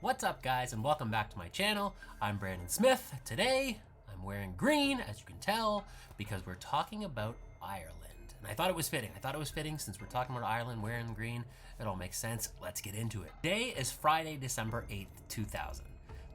What's up, guys, and welcome back to my channel. I'm Brandon Smith. Today, I'm wearing green, as you can tell, because we're talking about Ireland. And I thought it was fitting. Since we're talking about Ireland, wearing green, it all makes sense. Let's get into it. Today is Friday, December 8th, 2000.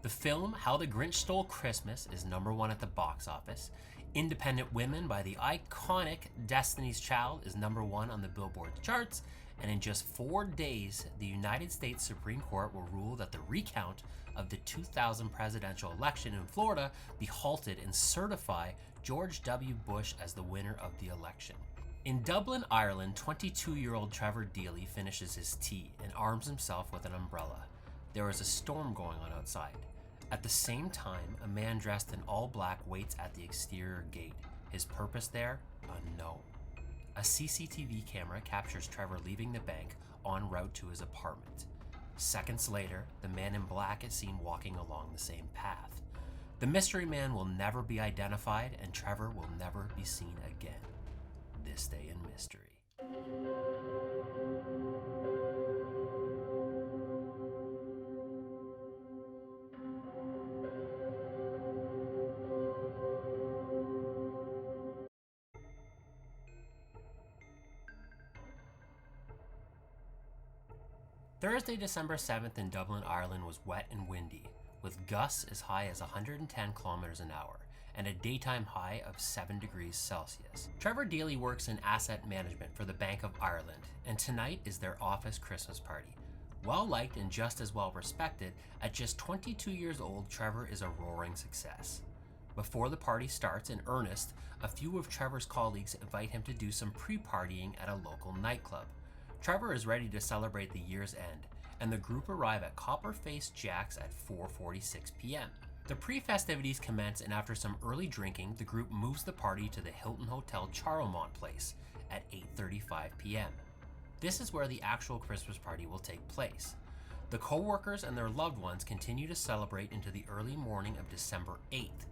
The film How the Grinch Stole Christmas is #1 at the box office. Independent Women by the iconic Destiny's Child is #1 on the Billboard charts. And in just 4 days, the United States Supreme Court will rule that the recount of the 2000 presidential election in Florida be halted and certify George W. Bush as the winner of the election. In Dublin, Ireland, 22-year-old Trevor Deely finishes his tea and arms himself with an umbrella. There is a storm going on outside. At the same time, a man dressed in all black waits at the exterior gate. His purpose there? Unknown. A CCTV camera captures Trevor leaving the bank en route to his apartment. Seconds later, the man in black is seen walking along the same path. The mystery man will never be identified, and Trevor will never be seen again. This day in mystery. Thursday, December 7th in Dublin, Ireland was wet and windy, with gusts as high as 110 kilometers an hour and a daytime high of 7 degrees Celsius. Trevor Deely works in asset management for the Bank of Ireland, and tonight is their office Christmas party. Well liked and just as well respected, at just 22 years old, Trevor is a roaring success. Before the party starts in earnest, a few of Trevor's colleagues invite him to do some pre-partying at a local nightclub. Trevor is ready to celebrate the year's end, and the group arrive at Copper-Faced Jack's at 4:46 p.m. The pre-festivities commence, and after some early drinking, the group moves the party to the Hilton Hotel Charlemont Place at 8:35 p.m. This is where the actual Christmas party will take place. The co-workers and their loved ones continue to celebrate into the early morning of December 8th.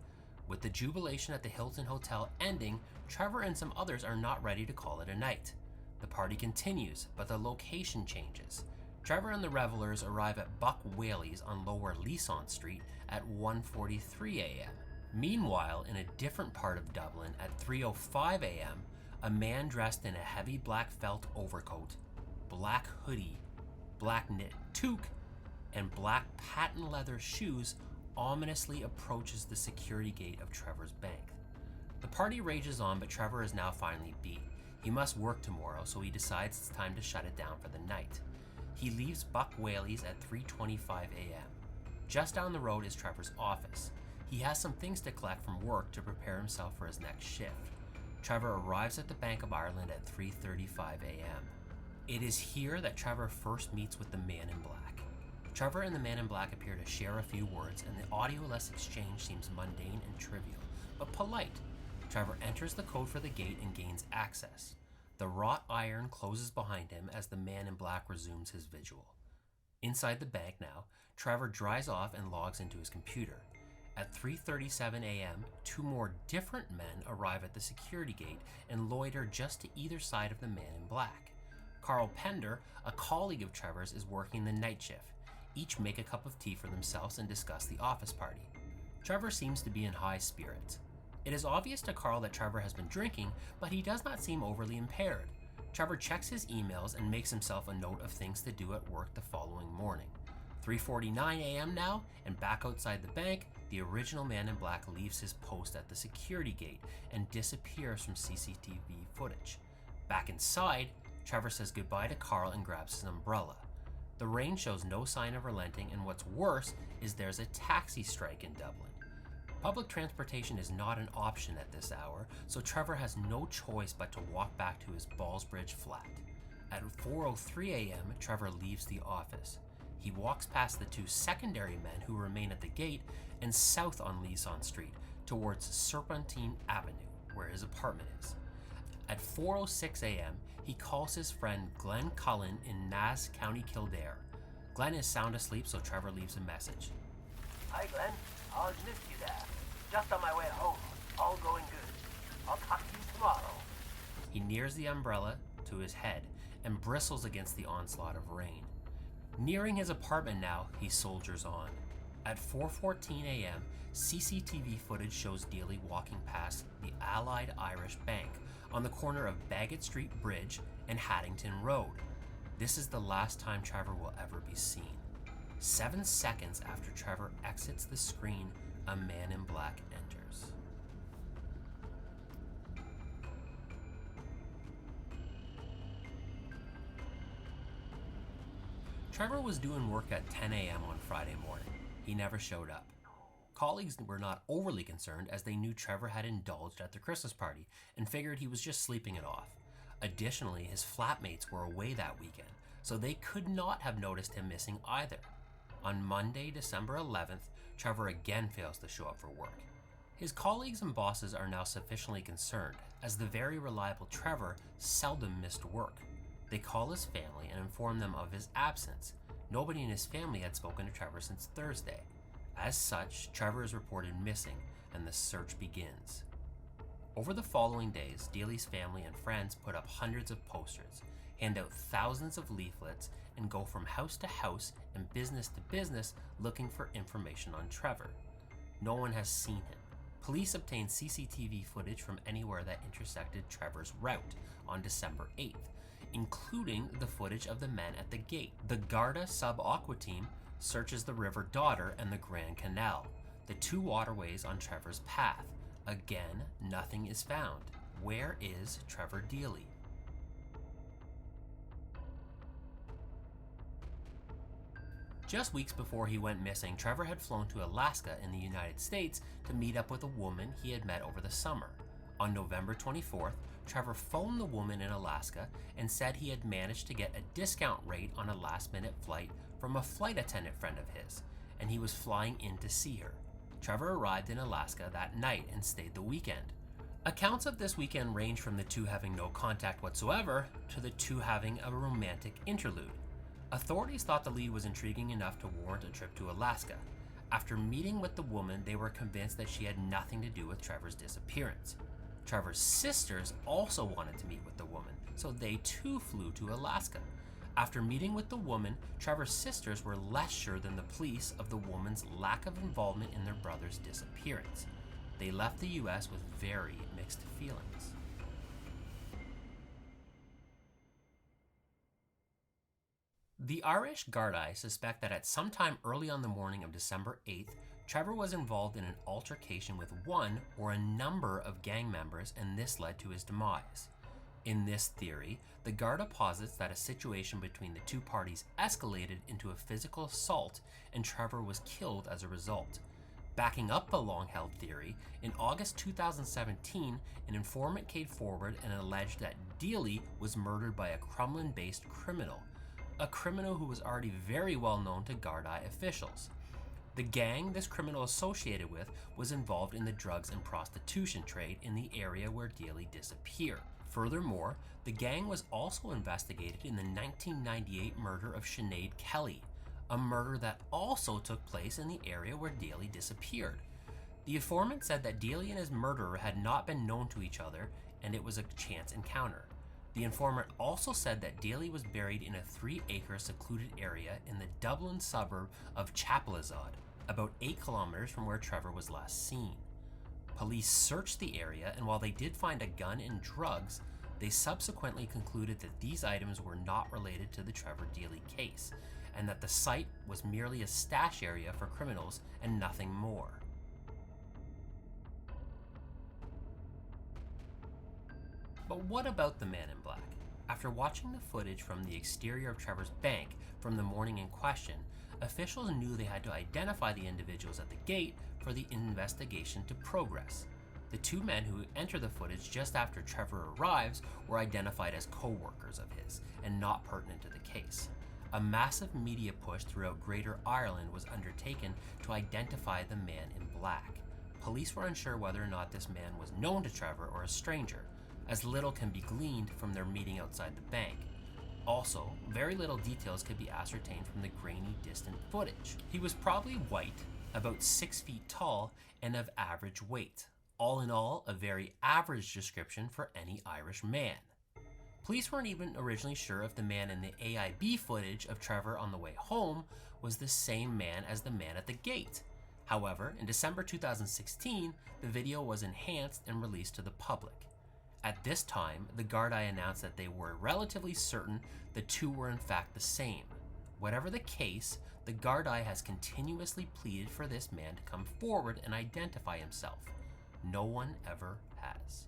With the jubilation at the Hilton Hotel ending, Trevor and some others are not ready to call it a night. The party continues, but the location changes. Trevor and the revelers arrive at Buck Whaley's on Lower Leeson Street at 1:43 a.m. Meanwhile, in a different part of Dublin at 3:05 a.m., a man dressed in a heavy black felt overcoat, black hoodie, black knit toque, and black patent leather shoes ominously approaches the security gate of Trevor's bank. The party rages on, but Trevor is now finally beat. He must work tomorrow, so he decides it's time to shut it down for the night. He leaves Buck Whaley's at 3:25 a.m. Just down the road is Trevor's office. He has some things to collect from work to prepare himself for his next shift. Trevor arrives at the Bank of Ireland at 3:35 a.m. It is here that Trevor first meets with the man in black. Trevor and the man in black appear to share a few words, and the audio-less exchange seems mundane and trivial, but polite. Trevor enters the code for the gate and gains access. The wrought iron closes behind him as the man in black resumes his vigil. Inside the bank now, Trevor dries off and logs into his computer. At 3:37 a.m., 2 more different men arrive at the security gate and loiter just to either side of the man in black. Carl Pender, a colleague of Trevor's, is working the night shift. Each make a cup of tea for themselves and discuss the office party. Trevor seems to be in high spirits. It is obvious to Carl that Trevor has been drinking, but he does not seem overly impaired. Trevor checks his emails and makes himself a note of things to do at work the following morning. 3:49 a.m. now, and back outside the bank, the original man in black leaves his post at the security gate and disappears from CCTV footage. Back inside, Trevor says goodbye to Carl and grabs his umbrella. The rain shows no sign of relenting, and what's worse is there's a taxi strike in Dublin. Public transportation is not an option at this hour, so Trevor has no choice but to walk back to his Ballsbridge flat. At 4:03 a.m., Trevor leaves the office. He walks past the 2 secondary men who remain at the gate and south on Leeson Street towards Serpentine Avenue, where his apartment is. At 4:06 a.m., he calls his friend Glenn Cullen in Naas, County Kildare. Glenn is sound asleep, so Trevor leaves a message. Hi Glenn, I missed you there. Just on my way home. All going good. I'll talk to you tomorrow. He nears the umbrella to his head and bristles against the onslaught of rain. Nearing his apartment now, he soldiers on. At 4:14 a.m., CCTV footage shows Deely walking past the Allied Irish Bank on the corner of Bagot Street Bridge and Haddington Road. This is the last time Trevor will ever be seen. 7 seconds after Trevor exits the screen, a man in black enters. Trevor was doing work at 10 a.m. on Friday morning. He never showed up. Colleagues were not overly concerned as they knew Trevor had indulged at the Christmas party and figured he was just sleeping it off. Additionally, his flatmates were away that weekend, so they could not have noticed him missing either. On Monday, December 11th, Trevor again fails to show up for work. His colleagues and bosses are now sufficiently concerned, as the very reliable Trevor seldom missed work. They call his family and inform them of his absence. Nobody in his family had spoken to Trevor since Thursday. As such, Trevor is reported missing, and the search begins. Over the following days, Deely's family and friends put up hundreds of posters, hand out thousands of leaflets, and go from house to house and business to business looking for information on Trevor. No one has seen him. Police obtained CCTV footage from anywhere that intersected Trevor's route on December 8th, including the footage of the men at the gate. The Garda Sub-Aqua team searches the River Dodder and the Grand Canal, the two waterways on Trevor's path. Again, nothing is found. Where is Trevor Deely? Just weeks before he went missing, Trevor had flown to Alaska in the United States to meet up with a woman he had met over the summer. On November 24th, Trevor phoned the woman in Alaska and said he had managed to get a discount rate on a last-minute flight from a flight attendant friend of his, and he was flying in to see her. Trevor arrived in Alaska that night and stayed the weekend. Accounts of this weekend range from the two having no contact whatsoever to the two having a romantic interlude. Authorities thought the lead was intriguing enough to warrant a trip to Alaska. After meeting with the woman, they were convinced that she had nothing to do with Trevor's disappearance. Trevor's sisters also wanted to meet with the woman, so they too flew to Alaska. After meeting with the woman, Trevor's sisters were less sure than the police of the woman's lack of involvement in their brother's disappearance. They left the US with very mixed feelings. The Irish Gardaí suspect that at some time early on the morning of December 8th, Trevor was involved in an altercation with one or a number of gang members, and this led to his demise. In this theory, the Garda posits that a situation between the two parties escalated into a physical assault and Trevor was killed as a result. Backing up the long-held theory, in August 2017, an informant came forward and alleged that Deely was murdered by a Crumlin-based criminal, a criminal who was already very well known to Gardaí officials. The gang this criminal associated with was involved in the drugs and prostitution trade in the area where Deely disappeared. Furthermore, the gang was also investigated in the 1998 murder of Sinead Kelly, a murder that also took place in the area where Deely disappeared. The informant said that Deely and his murderer had not been known to each other and it was a chance encounter. The informant also said that Deely was buried in a 3-acre secluded area in the Dublin suburb of Chapelizod, about 8 kilometers from where Trevor was last seen. Police searched the area, and while they did find a gun and drugs, they subsequently concluded that these items were not related to the Trevor Deely case, and that the site was merely a stash area for criminals and nothing more. But what about the man in black? After watching the footage from the exterior of Trevor's bank from the morning in question, officials knew they had to identify the individuals at the gate for the investigation to progress. The two men who enter the footage just after Trevor arrives were identified as co-workers of his and not pertinent to the case. A massive media push throughout Greater Ireland was undertaken to identify the man in black. Police were unsure whether or not this man was known to Trevor or a stranger, as little can be gleaned from their meeting outside the bank. Also, very little details could be ascertained from the grainy, distant footage. He was probably white, about 6 feet tall, and of average weight. All in all, a very average description for any Irish man. Police weren't even originally sure if the man in the AIB footage of Trevor on the way home was the same man as the man at the gate. However, in December 2016, the video was enhanced and released to the public. At this time, the Gardaí announced that they were relatively certain the two were in fact the same. Whatever the case, the Gardaí has continuously pleaded for this man to come forward and identify himself. No one ever has.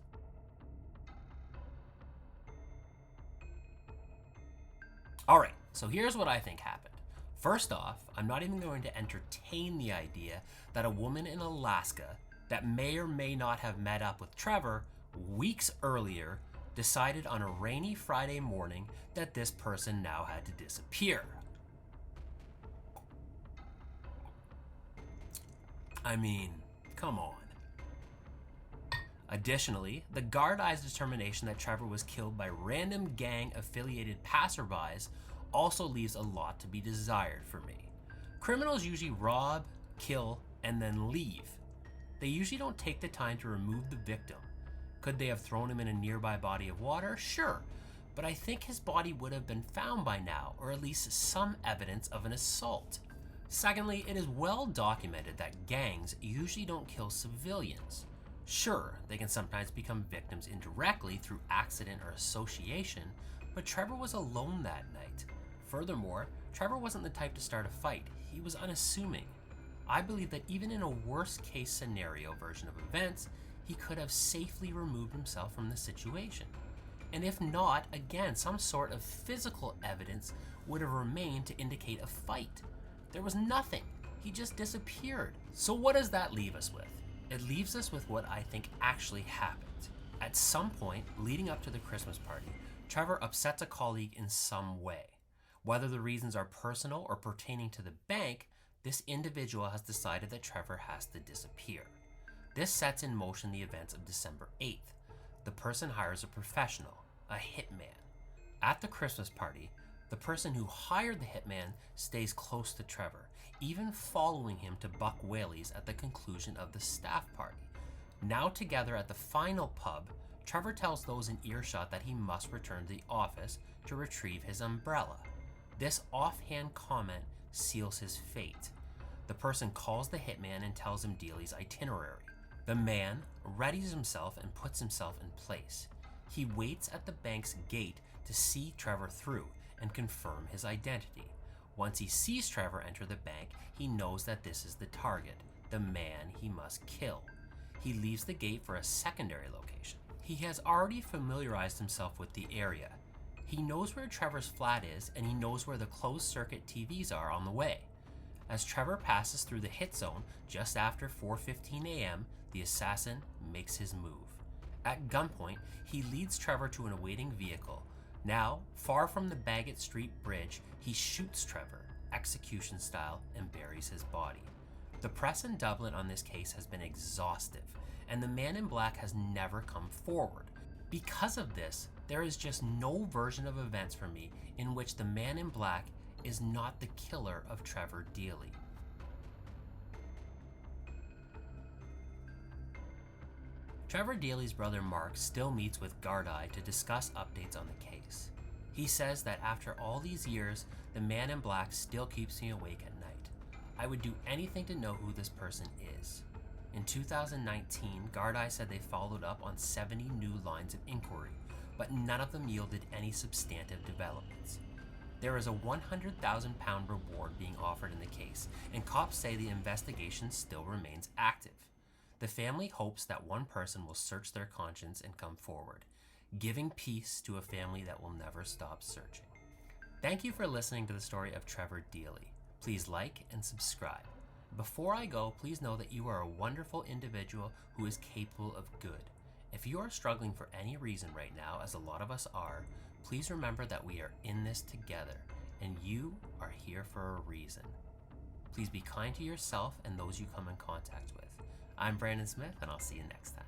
Alright, so here's what I think happened. First off, I'm not even going to entertain the idea that a woman in Alaska that may or may not have met up with Trevor weeks earlier decided on a rainy Friday morning that this person now had to disappear. I mean, come on. Additionally, the Gardaí's determination that Trevor was killed by random gang-affiliated passerbys also leaves a lot to be desired for me. Criminals usually rob, kill, and then leave. They usually don't take the time to remove the victim. Could they have thrown him in a nearby body of water? Sure, but I think his body would have been found by now, or at least some evidence of an assault. Secondly, it is well documented that gangs usually don't kill civilians. Sure, they can sometimes become victims indirectly through accident or association, but Trevor was alone that night. Furthermore, Trevor wasn't the type to start a fight. He was unassuming. I believe that even in a worst-case scenario version of events, he could have safely removed himself from the situation. And if not, again, some sort of physical evidence would have remained to indicate a fight. There was nothing. He just disappeared. So what does that leave us with? It leaves us with what I think actually happened. At some point leading up to the Christmas party, Trevor upsets a colleague in some way. Whether the reasons are personal or pertaining to the bank, this individual has decided that Trevor has to disappear. This sets in motion the events of December 8th. The person hires a professional, a hitman. At the Christmas party, the person who hired the hitman stays close to Trevor, even following him to Buck Whaley's at the conclusion of the staff party. Now together at the final pub, Trevor tells those in earshot that he must return to the office to retrieve his umbrella. This offhand comment seals his fate. The person calls the hitman and tells him Deely's itinerary. The man readies himself and puts himself in place. He waits at the bank's gate to see Trevor through and confirm his identity. Once he sees Trevor enter the bank, he knows that this is the target, the man he must kill. He leaves the gate for a secondary location. He has already familiarized himself with the area. He knows where Trevor's flat is, and he knows where the closed-circuit TVs are on the way. As Trevor passes through the hit zone just after 4:15 a.m., the assassin makes his move. At gunpoint, he leads Trevor to an awaiting vehicle. Now, far from the Bagot Street Bridge, he shoots Trevor, execution style, and buries his body. The press in Dublin on this case has been exhaustive, and the man in black has never come forward. Because of this, there is just no version of events for me in which the man in black is not the killer of Trevor Deely. Trevor Deely's brother Mark still meets with Gardaí to discuss updates on the case. He says that after all these years, the man in black still keeps me awake at night. I would do anything to know who this person is. In 2019, Gardaí said they followed up on 70 new lines of inquiry, but none of them yielded any substantive developments. There is a £100,000 reward being offered in the case, and cops say the investigation still remains active. The family hopes that one person will search their conscience and come forward, giving peace to a family that will never stop searching. Thank you for listening to the story of Trevor Deely. Please like and subscribe. Before I go, please know that you are a wonderful individual who is capable of good. If you are struggling for any reason right now, as a lot of us are, please remember that we are in this together, and you are here for a reason. Please be kind to yourself and those you come in contact with. I'm Brandon Smith, and I'll see you next time.